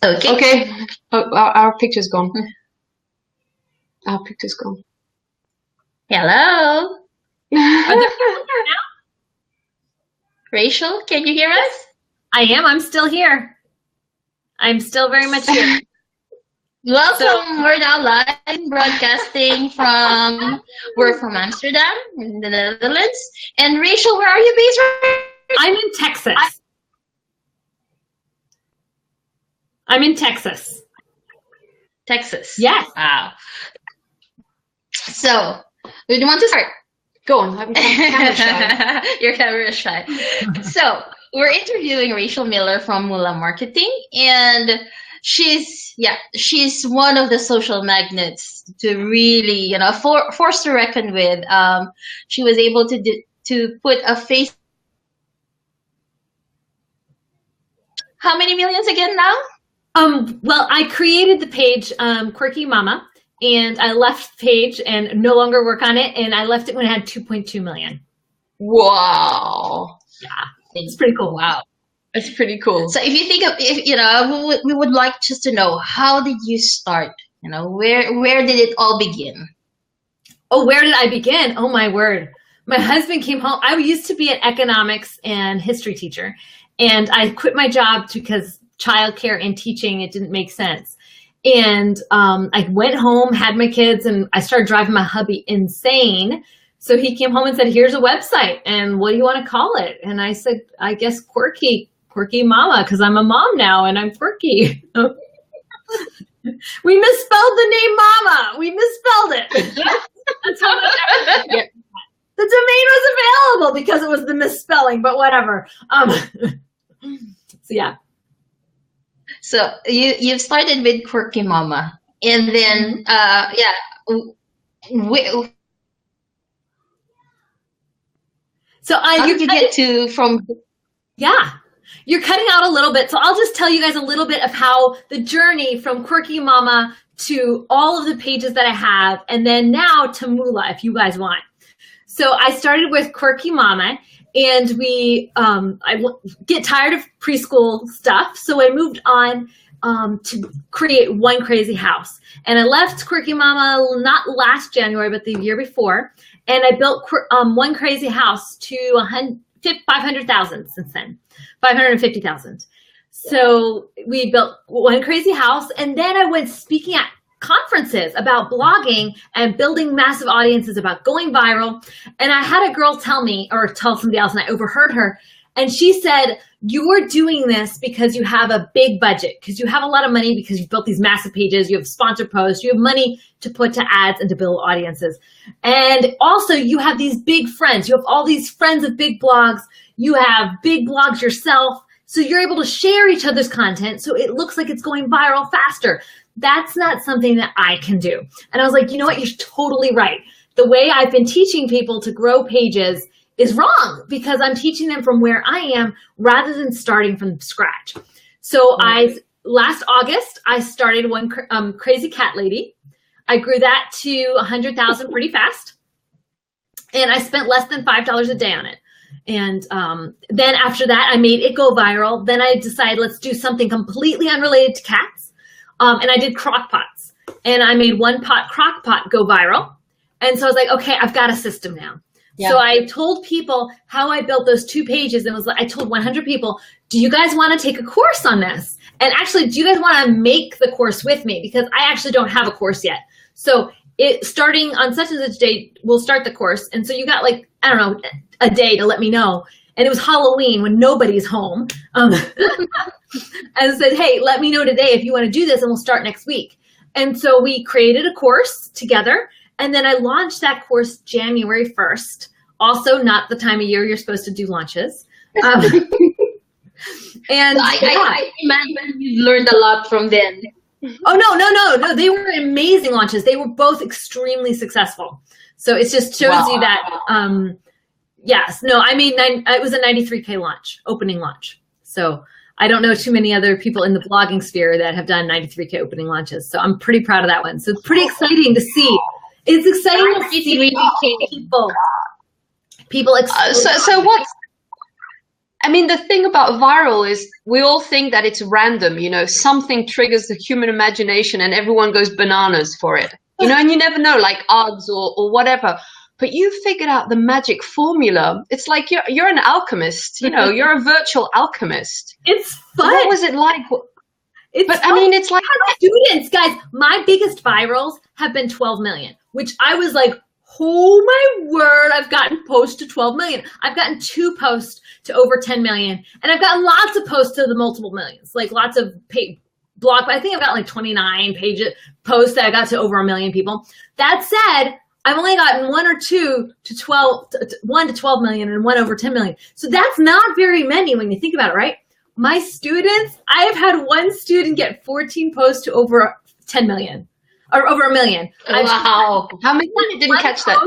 Okay. Okay. Oh, our picture's gone. Our picture's gone. Hello. Rachel, can you hear us? I am. I'm still here. I'm still very much here. Welcome. We're now live broadcasting we're from Amsterdam in the Netherlands. And Rachel, where are you based right now? I'm in Texas. I'm in Texas. Texas. Yes. Wow. So, do you want to start? Go on. I'm camera shy. You're camera shy. So, we're interviewing Rachel Miller from Moolah Marketing, and she's one of the social magnets to really, force to reckon with. She was able to put a face. How many millions again now? Well, I created the page Quirky Mama, and I left the page and no longer work on it, and I left it when it had 2.2 million. Wow. Yeah, it's pretty cool. Wow. It's pretty cool. So if you think of, we would like just to know, how did you start? Where did it all begin? Oh, where did I begin? Oh, my word. My husband came home. I used to be an economics and history teacher, and I quit my job because childcare and teaching, it didn't make sense. And I went home, had my kids, and I started driving my hubby insane. So he came home and said, here's a website, and what do you want to call it? And I said, I guess Quirky Mama, because I'm a mom now and I'm quirky. We misspelled the name Mama. We misspelled it. That's how the domain was available because it was the misspelling, but whatever. So yeah. So you've started with Quirky Mama, and then So how did you get to from? Yeah, you're cutting out a little bit. So I'll just tell you guys a little bit of how the journey from Quirky Mama to all of the pages that I have, and then now to Moolah, if you guys want. So I started with Quirky Mama, and I get tired of preschool stuff. So I moved on to create One Crazy House. And I left Quirky Mama not last January, but the year before. And I built One Crazy House to 500,000 since then, 550,000. So we built One Crazy House. And then I went speaking at conferences about blogging and building massive audiences, about going viral. And I had a girl tell somebody else, and I overheard her. And she said, you're doing this because you have a big budget, because you have a lot of money, because you've built these massive pages, you have sponsored posts, you have money to put to ads and to build audiences. And also you have these big friends. You have all these friends of big blogs. You have big blogs yourself. So you're able to share each other's content. So it looks like it's going viral faster. That's not something that I can do. And I was like, you know what? You're totally right. The way I've been teaching people to grow pages is wrong, because I'm teaching them from where I am rather than starting from scratch. So last August, I started One Crazy Cat Lady. I grew that to 100,000 pretty fast. And I spent less than $5 a day on it. And then after that, I made it go viral. Then I decided, let's do something completely unrelated to cats. And I did crock pots, and I made one pot crock pot go viral. And so I was like, okay, I've got a system now. Yeah. So I told people how I built those 2 pages, and I told 100 people, do you guys want to take a course on this? And actually, do you guys want to make the course with me? Because I actually don't have a course yet. So starting on such and such date, we'll start the course. And so you got a day to let me know. And it was Halloween when nobody's home. And said, hey, let me know today if you want to do this, and we'll start next week. And so we created a course together. And then I launched that course January 1st. Also not the time of year you're supposed to do launches. And I imagine you learned a lot from then. Oh, no. They were amazing launches. They were both extremely successful. So it just shows you that, yes, no, I mean, it was a 93K launch, opening launch. So I don't know too many other people in the blogging sphere that have done 93K opening launches. So I'm pretty proud of that one. So it's pretty exciting to see. It's exciting to see people. So I mean, the thing about viral is we all think that it's random, you know, something triggers the human imagination and everyone goes bananas for it, you know, and you never know, like odds or whatever. But you figured out the magic formula. It's like you're an alchemist, you know, you're a virtual alchemist. It's fun. So what was it like? But I mean, it's like students, guys, my biggest virals have been 12 million, which I was like, oh my word, I've gotten posts to 12 million. I've gotten 2 posts to over 10 million. And I've gotten lots of posts to the multiple millions, like lots of blog. I think I've got like 29 posts that I got to over 1 million people. That said, I've only gotten 1 or 2 to 12, 1 to 12 million and 1 over 10 million. So that's not very many when you think about it, right? My students, I have had 1 student get 14 posts to over 10 million or over 1 million. Wow. how many didn't catch that?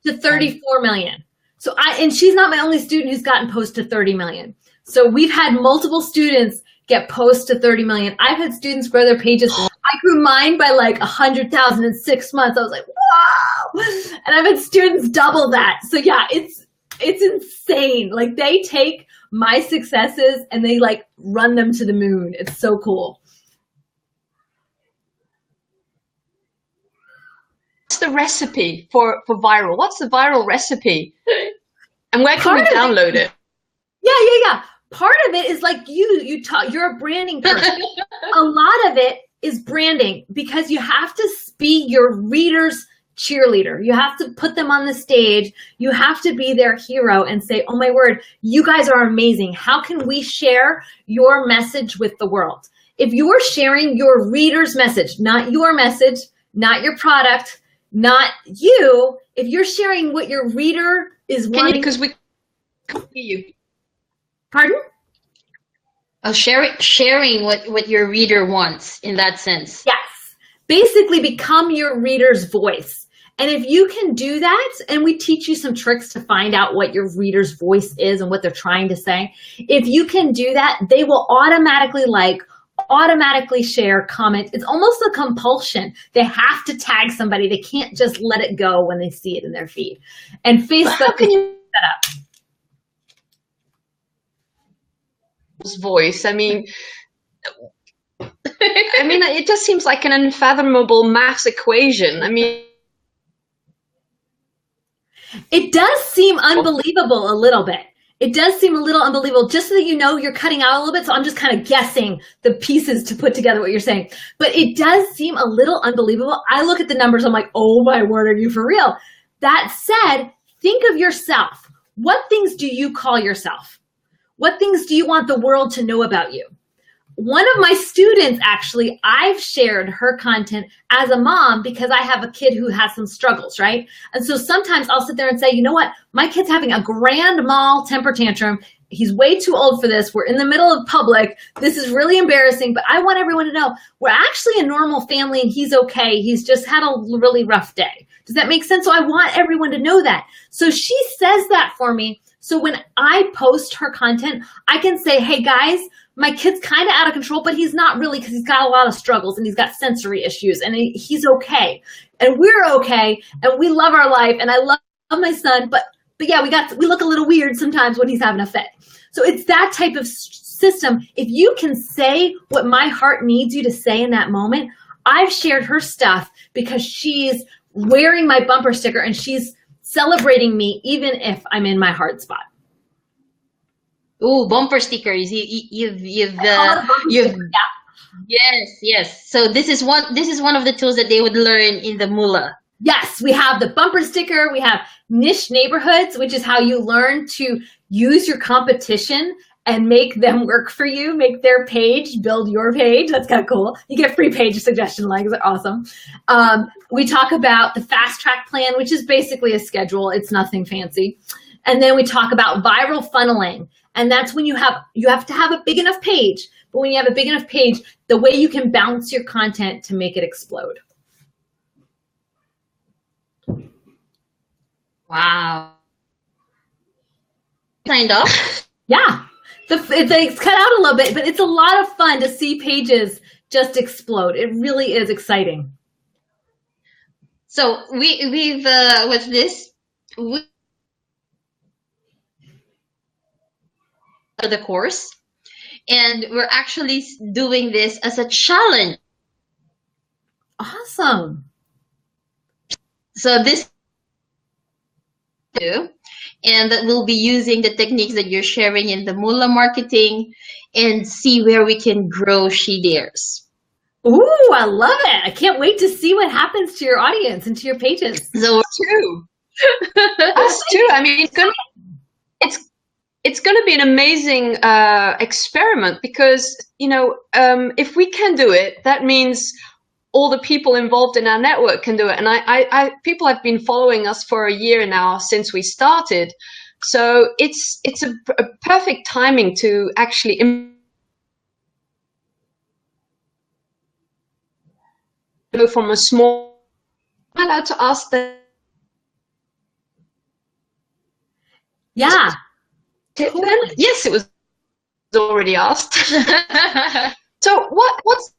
To 34 million. So and she's not my only student who's gotten posts to 30 million. So we've had multiple students get posts to 30 million. I've had students grow their pages. I grew mine by like 100,000 in 6 months. I was like, wow. And I've had students double that. So yeah, it's insane. Like they take my successes and they like run them to the moon. It's so cool. What's the recipe for viral? What's the viral recipe? And where can we download it? Yeah. Part of it is like you're a branding person. A lot of it is branding because you have to be your readers' cheerleader. You have to put them on the stage. You have to be their hero and say, oh my word, you guys are amazing. How can we share your message with the world? If you're sharing your reader's message, not your message, not your product, not you, if you're sharing what your reader is wanting. Because we can't hear you. Pardon? Oh, sharing what your reader wants in that sense. Yes. Basically become your reader's voice. And if you can do that, and we teach you some tricks to find out what your reader's voice is and what they're trying to say, if you can do that, they will automatically share, comment. It's almost a compulsion. They have to tag somebody. They can't just let it go when they see it in their feed. And Facebook, how can you set up? Voice. I mean, it just seems like an unfathomable maths equation. I mean, it does seem unbelievable a little bit. It does seem a little unbelievable, just so that you know you're cutting out a little bit. So I'm just kind of guessing the pieces to put together what you're saying. But it does seem a little unbelievable. I look at the numbers, I'm like, oh my word, are you for real? That said, think of yourself. What things do you call yourself? What things do you want the world to know about you? One of my students, actually, I've shared her content as a mom because I have a kid who has some struggles, right? And so sometimes I'll sit there and say, you know what? My kid's having a grand mal temper tantrum. He's way too old for this. We're in the middle of public. This is really embarrassing, but I want everyone to know we're actually a normal family and he's okay. He's just had a really rough day. Does that make sense? So I want everyone to know that. So she says that for me. So when I post her content, I can say, hey guys, my kid's kind of out of control, but he's not really because he's got a lot of struggles and he's got sensory issues and he's okay. And we're okay. And we love our life. And I love my son. But yeah, we look a little weird sometimes when he's having a fit. So it's that type of system. If you can say what my heart needs you to say in that moment, I've shared her stuff because she's wearing my bumper sticker and she's celebrating me even if I'm in my hard spot. Ooh, bumper stickers. You've yes. So this is one of the tools that they would learn in the Moolah. Yes, we have the bumper sticker. We have niche neighborhoods, which is how you learn to use your competition and make them work for you, make their page, build your page. That's kind of cool. You get free page suggestion links. They're awesome. We talk about the fast track plan, which is basically a schedule. It's nothing fancy. And then we talk about viral funneling. And that's when you have to have a big enough page. But when you have a big enough page, the way you can bounce your content to make it explode. Wow. Signed up? Yeah. It's cut out a little bit, but it's a lot of fun to see pages just explode. It really is exciting. So we've what's this? the course, and we're actually doing this as a challenge. Awesome. So this and that we'll be using the techniques that you're sharing in the Moolah marketing and see where we can grow She Dares. Ooh, I love it. I can't wait to see what happens to your audience and to your pages. So Too. Us too. I mean, it's going to be an amazing experiment because, you know, if we can do it, that means all the people involved in our network can do it. And people have been following us for a year now since we started. So it's a perfect timing to actually go from a small. I'm allowed to ask them. Yeah. Yes, it was already asked. So what's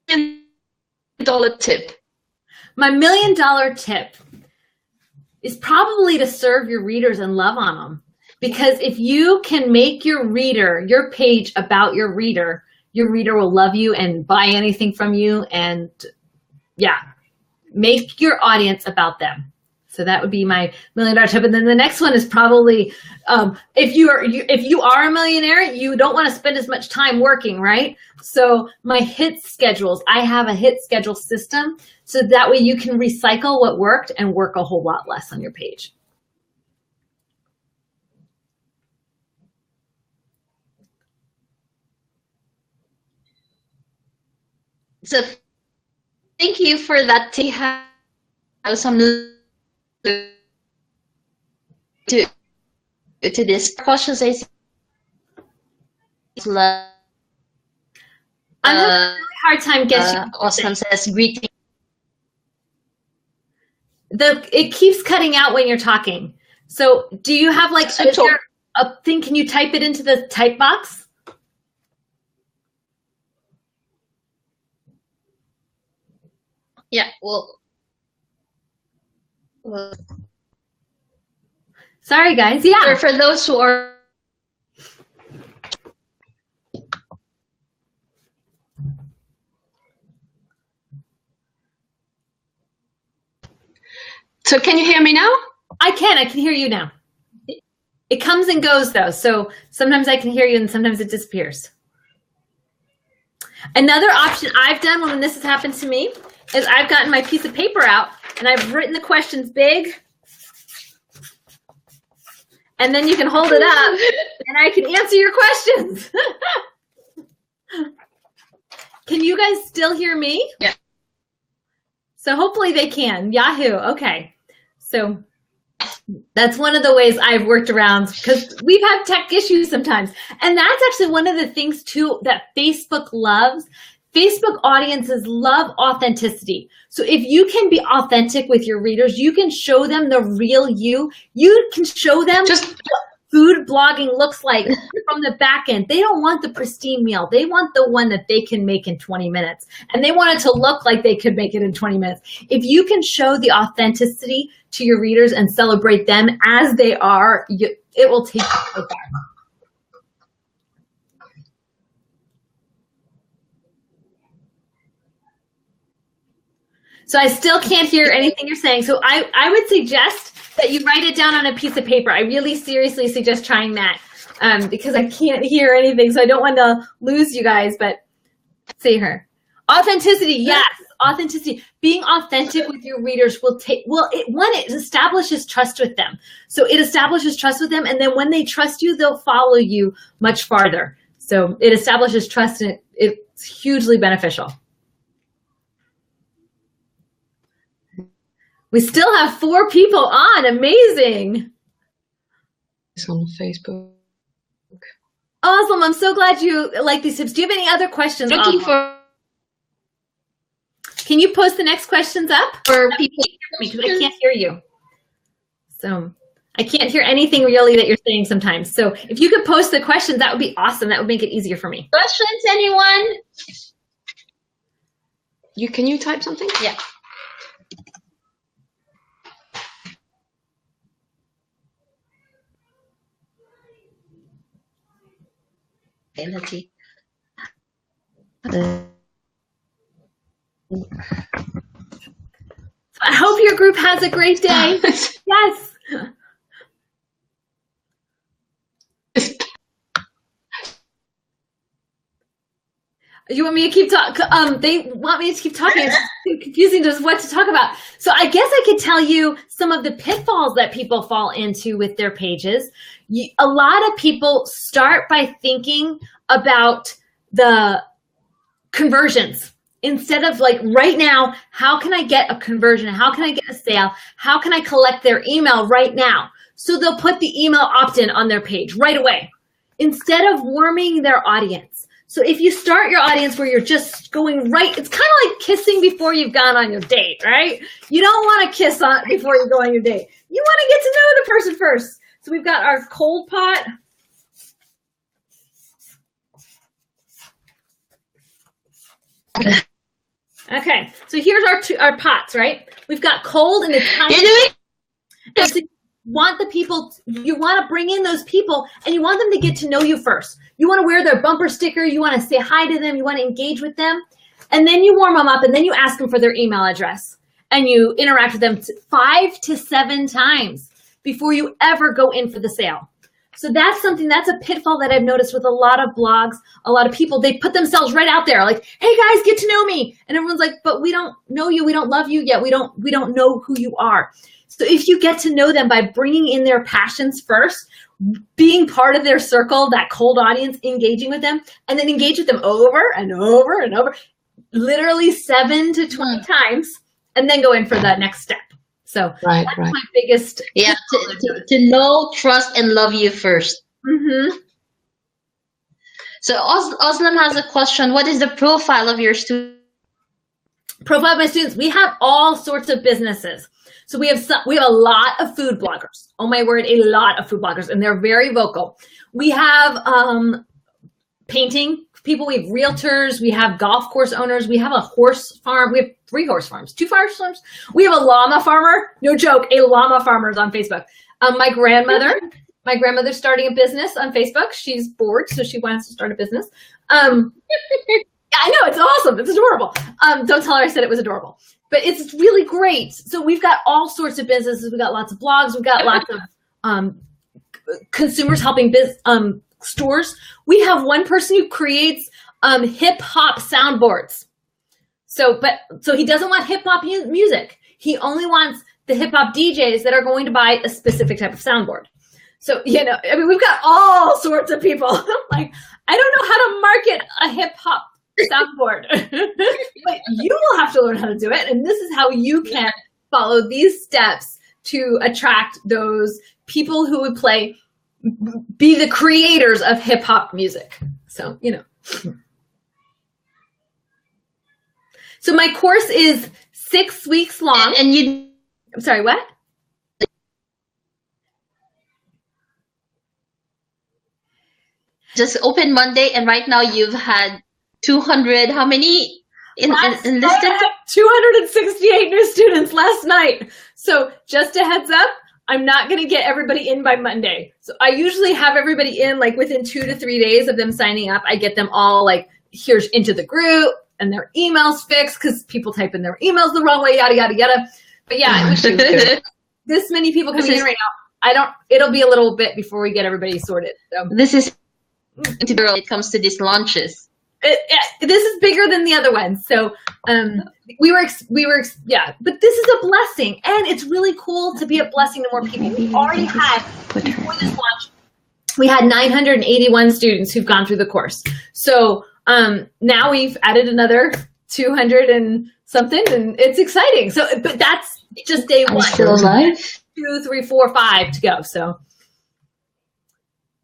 $1 tip? My $1 million tip is probably to serve your readers and love on them. Because if you can make your page about your reader will love you and buy anything from you. And yeah, make your audience about them. So that would be my $1 million tip. And then the next one is probably, if you are a millionaire, you don't want to spend as much time working, right? So my hit schedules, I have a hit schedule system. So that way you can recycle what worked and work a whole lot less on your page. So thank you for that. To have some to this questions. I'm having a really hard time getting. Awesome says greeting. It keeps cutting out when you're talking. So do you have like is there a thing? Can you type it into the type box? Yeah. Well. Sorry, guys. Yeah. For those who are. So can you hear me now? I can hear you now. It comes and goes though. So sometimes I can hear you and sometimes it disappears. Another option I've done when this has happened to me is I've gotten my piece of paper out and I've written the questions big. And then you can hold it up and I can answer your questions. Can you guys still hear me? Yeah. So hopefully they can. Yahoo. Okay. So that's one of the ways I've worked around because we've had tech issues sometimes. And that's actually one of the things too that Facebook loves. Facebook audiences love authenticity. So if you can be authentic with your readers, you can show them the real you. You can show them just what food blogging looks like from the back end. They don't want the pristine meal. They want the one that they can make in 20 minutes. And they want it to look like they could make it in 20 minutes. If you can show the authenticity to your readers and celebrate them as they are, it will take you so far. So I still can't hear anything you're saying. So I would suggest that you write it down on a piece of paper. I really seriously suggest trying that because I can't hear anything. So I don't want to lose you guys, but say her. Authenticity, yes. Authenticity. Being authentic with your readers it establishes trust with them. So it establishes trust with them. And then when they trust you, they'll follow you much farther. So it establishes trust and it's hugely beneficial. We still have 4 people on. Amazing. It's on Facebook. Awesome. I'm so glad you like these tips. Do you have any other questions? Can you post the next questions up? For people, because I can't hear you. So I can't hear anything really that you're saying sometimes. So if you could post the questions, that would be awesome. That would make it easier for me. Questions, anyone? Can you type something? Yeah. let's see. I hope your group has a great day. Yes. You want me to keep talking? They want me to keep talking. It's confusing just what to talk about. So I guess I could tell you some of the pitfalls that people fall into with their pages. A lot of people start by thinking about the conversions. Instead of like right now, how can I get a conversion? How can I get a sale? How can I collect their email right now? So they'll put the email opt-in on their page right away instead of warming their audience. So if you start your audience where you're just going right, it's kind of like kissing before you've gone on your date, right? You don't want to kiss on before you go on your date. You want to get to know the person first. So we've got our cold pot. Okay, so here's our pots, right? We've got cold and it's tiny. And so you want the people, you want to bring in those people and you want them to get to know you first. You want to wear their bumper sticker. You want to say hi to them. You want to engage with them. And then you warm them up and then you ask them for their email address and you interact with them 5 to 7 times before you ever go in for the sale. So that's a pitfall that I've noticed with a lot of blogs, a lot of people, they put themselves right out there like, hey guys, get to know me. And everyone's like, but we don't know you. We don't love you yet. We don't know who you are. So if you get to know them by bringing in their passions first, being part of their circle, that cold audience, engaging with them, and then engage with them over and over and over, literally 7 to 20 times, and then go in for the next step. So that's my biggest. Yeah, to know, trust, and love you first. Mm-hmm. So Oslam has a question. What is the profile of your students? Profile of my students. We have all sorts of businesses. So we have a lot of food bloggers. Oh my word, a lot of food bloggers, and they're very vocal. We have painting people. We have realtors. We have golf course owners. We have a horse farm. We have 3 horse farms, 2 horse farms. We have a llama farmer. No joke, a llama farmer is on Facebook. My grandmother's starting a business on Facebook. She's bored, so she wants to start a business. I know, it's awesome. It's adorable. Don't tell her I said it was adorable. But it's really great. So we've got all sorts of businesses. We've got lots of blogs. We've got lots of consumers helping stores. We have one person who creates hip hop soundboards. So he doesn't want hip hop music. He only wants the hip hop DJs that are going to buy a specific type of soundboard. So, we've got all sorts of people. Like, I don't know how to market a hip hop soundboard, but you will have to learn how to do it. And this is how you can follow these steps to attract those people who would be the creators of hip hop music. So, So my course is 6 weeks long. I'm sorry, what? Just open Monday, and right now you've had 200, how many enlisted? 268 new students last night. So just a heads up, I'm not going to get everybody in by Monday. So I usually have everybody in like within 2 to 3 days of them signing up. I get them all like here's into the group and their emails fixed because people type in their emails the wrong way, yada, yada, yada. But yeah, I wish this many people coming in right now. It'll be a little bit before we get everybody sorted. So this is when it comes to these launches. This is bigger than the other ones. So but this is a blessing, and it's really cool to be a blessing to more people. We already had, before this launch, we had 981 students who've gone through the course. So now we've added another 200 and something, and it's exciting. So, but that's just day one. Still alive? 2, 3, 4, 5 to go. So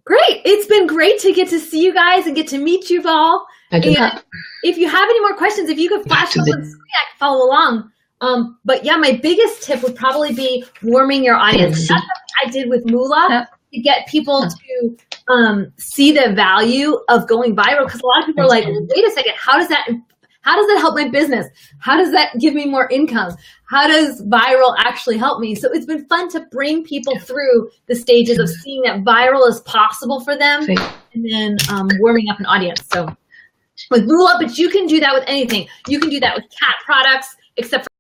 great. It's been great to get to see you guys and get to meet you all. And if you have any more questions, if you could flash up on the screen, I can follow along. But yeah, my biggest tip would probably be warming your audience. That's something I did with Moolah to get people to see the value of going viral. Because a lot of people are like, wait a second, how How does that help my business? How does that give me more income? How does viral actually help me? So it's been fun to bring people through the stages of seeing that viral is possible for them, and then warming up an audience. So with Moolah, but you can do that with anything. You can do that with cat products, except for